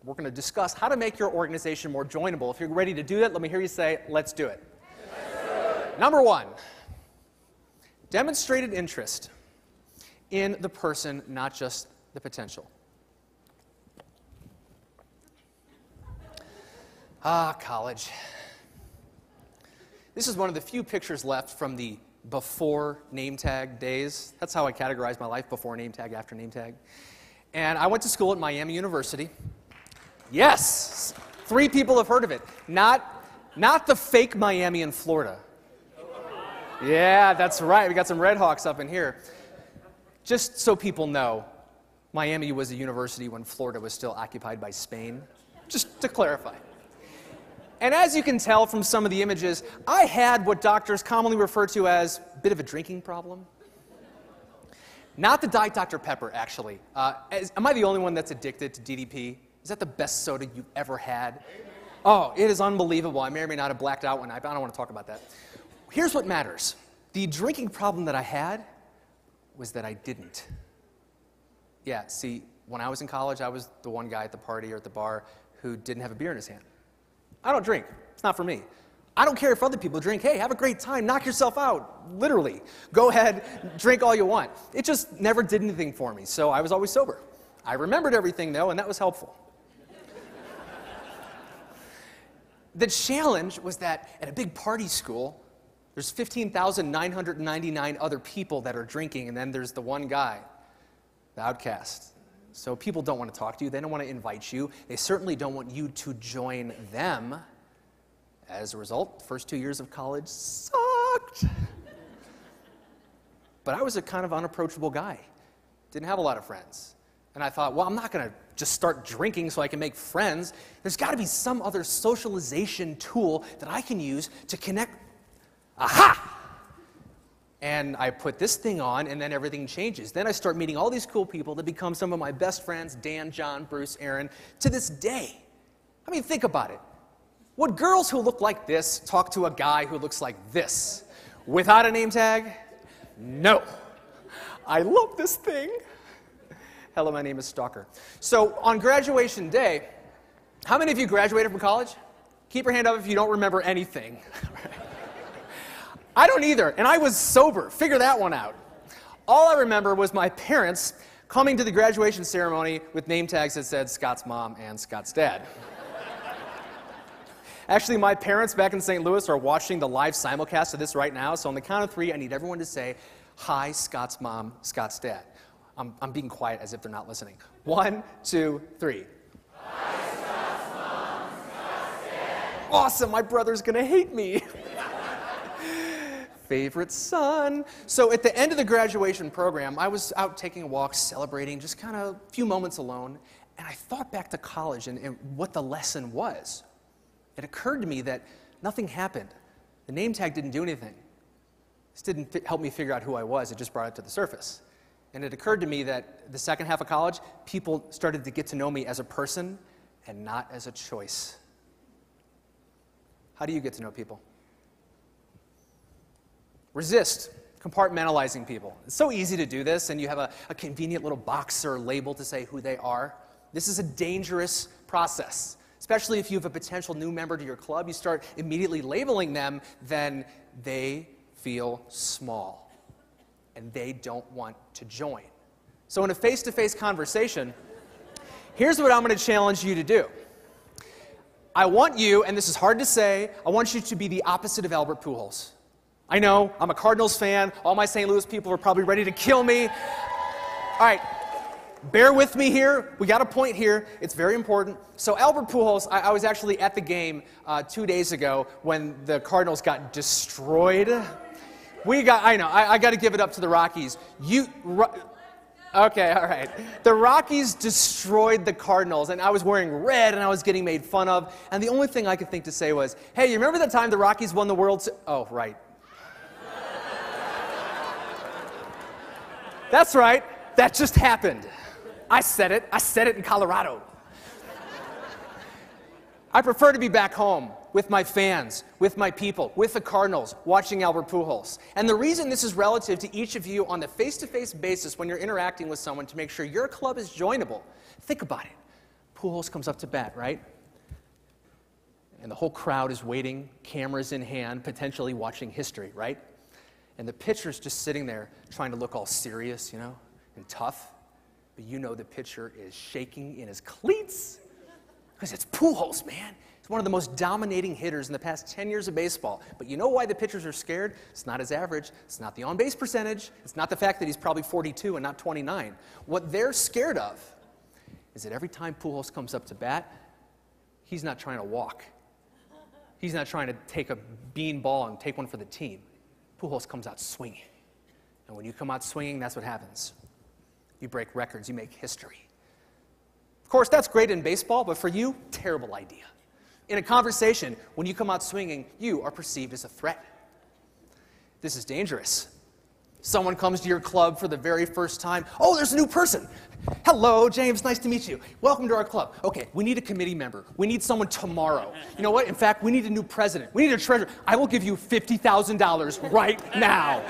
We're going to discuss how to make your organization more joinable. If you're ready to do that, let me hear you say, let's do it. Let's do it. Number one, demonstrated interest in the person, not just the potential. College. This is one of the few pictures left from the before name tag days. That's how I categorize my life, before name tag, after name tag. And I went to school at Miami University. Yes! 3 people have heard of it. Not the fake Miami in Florida. Yeah, that's right. We got some Red Hawks up in here. Just so people know, Miami was a university when Florida was still occupied by Spain. Just to clarify. And as you can tell from some of the images, I had what doctors commonly refer to as a bit of a drinking problem. Not the Diet Dr. Pepper, actually. Am I the only one that's addicted to DDP? Is that the best soda you've ever had? Oh, it is unbelievable. I may or may not have blacked out one night, but I don't want to talk about that. Here's what matters. The drinking problem that I had was that I didn't. Yeah, see, when I was in college, I was the one guy at the party or at the bar who didn't have a beer in his hand. I don't drink. It's not for me. I don't care if other people drink. Hey, have a great time. Knock yourself out. Literally. Go ahead, drink all you want. It just never did anything for me, so I was always sober. I remembered everything, though, and that was helpful. The challenge was that at a big party school, there's 15,999 other people that are drinking, and then there's the one guy, the outcast. So people don't want to talk to you. They don't want to invite you. They certainly don't want you to join them. As a result, the first 2 years of college sucked. But I was a kind of unapproachable guy. Didn't have a lot of friends. And I thought, well, I'm not going to just start drinking so I can make friends. There's got to be some other socialization tool that I can use to connect. Aha! And I put this thing on, and then everything changes. Then I start meeting all these cool people that become some of my best friends, Dan, John, Bruce, Aaron, to this day. I mean, think about it. Would girls who look like this talk to a guy who looks like this without a name tag? No. I love this thing. Hello, my name is Stalker. So on graduation day, how many of you graduated from college? Keep your hand up if you don't remember anything. I don't either, and I was sober. Figure that one out. All I remember was my parents coming to the graduation ceremony with name tags that said Scott's mom and Scott's dad. Actually, my parents back in St. Louis are watching the live simulcast of this right now, so on the count of 3, I need everyone to say, hi, Scott's mom, Scott's dad. I'm being quiet as if they're not listening. 1, 2, 3. Hi, Scott's mom, Scott's dad. Awesome, my brother's gonna hate me. Favorite son. So at the end of the graduation program, I was out taking a walk, celebrating, just kind of a few moments alone, and I thought back to college and what the lesson was. It occurred to me that nothing happened. The name tag didn't do anything. This didn't help me figure out who I was. It just brought it to the surface. And it occurred to me that the second half of college, people started to get to know me as a person and not as a choice. How do you get to know people? Resist compartmentalizing people. It's so easy to do this, and you have a convenient little box or label to say who they are. This is a dangerous process, especially if you have a potential new member to your club. You start immediately labeling them, then they feel small, and they don't want to join. So in a face-to-face conversation, here's what I'm going to challenge you to do. I want you, and this is hard to say, I want you to be the opposite of Albert Pujols. I know, I'm a Cardinals fan. All my St. Louis people are probably ready to kill me. All right, bear with me here. We got a point here. It's very important. So Albert Pujols, I was actually at the game 2 days ago when the Cardinals got destroyed. I got to give it up to the Rockies. Okay, all right. The Rockies destroyed the Cardinals, and I was wearing red, and I was getting made fun of. And the only thing I could think to say was, hey, you remember the time the Rockies won the World Series? Oh, right. That's right. That just happened. I said it. I said it in Colorado. I prefer to be back home with my fans, with my people, with the Cardinals, watching Albert Pujols. And the reason this is relative to each of you on the face-to-face basis when you're interacting with someone to make sure your club is joinable, think about it. Pujols comes up to bat, right? And the whole crowd is waiting, cameras in hand, potentially watching history, right? And the pitcher's just sitting there trying to look all serious, and tough. But the pitcher is shaking in his cleats because it's Pujols, man. He's one of the most dominating hitters in the past 10 years of baseball. But you know why the pitchers are scared? It's not his average. It's not the on-base percentage. It's not the fact that he's probably 42 and not 29. What they're scared of is that every time Pujols comes up to bat, he's not trying to walk. He's not trying to take a bean ball and take one for the team. Pujols comes out swinging. And when you come out swinging, that's what happens. You break records, you make history. Of course, that's great in baseball, but for you, terrible idea. In a conversation, when you come out swinging, you are perceived as a threat. This is dangerous. Someone comes to your club for the very first time. Oh, there's a new person. Hello, James, nice to meet you. Welcome to our club. Okay, we need a committee member. We need someone tomorrow. You know what? In fact, we need a new president. We need a treasurer. I will give you $50,000 right now.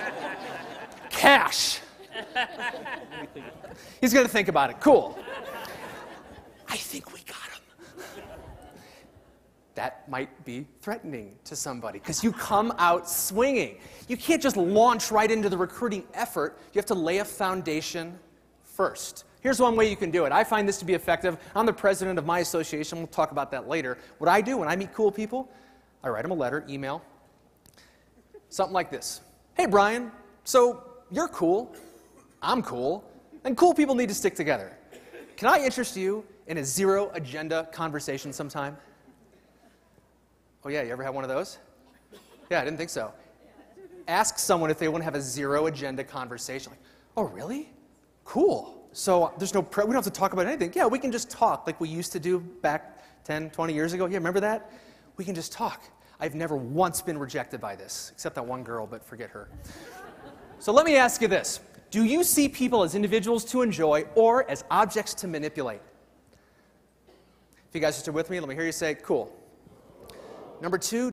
Cash. He's going to think about it. Cool. I think we got him. That might be threatening to somebody because you come out swinging. You can't just launch right into the recruiting effort. You have to lay a foundation first. Here's one way you can do it. I find this to be effective. I'm the president of my association. We'll talk about that later. What I do when I meet cool people, I write them a letter, email, something like this. Hey, Brian, so you're cool. I'm cool. And cool people need to stick together. Can I interest you in a zero-agenda conversation sometime? Oh, yeah, you ever had one of those? Yeah, I didn't think so. Ask someone if they want to have a zero-agenda conversation. Like, oh, really? Cool. So there's we don't have to talk about anything. Yeah, we can just talk like we used to do back 10, 20 years ago. Yeah, remember that? We can just talk. I've never once been rejected by this, except that one girl, but forget her. So let me ask you this. Do you see people as individuals to enjoy or as objects to manipulate? If you guys are still with me, let me hear you say, cool. Number two,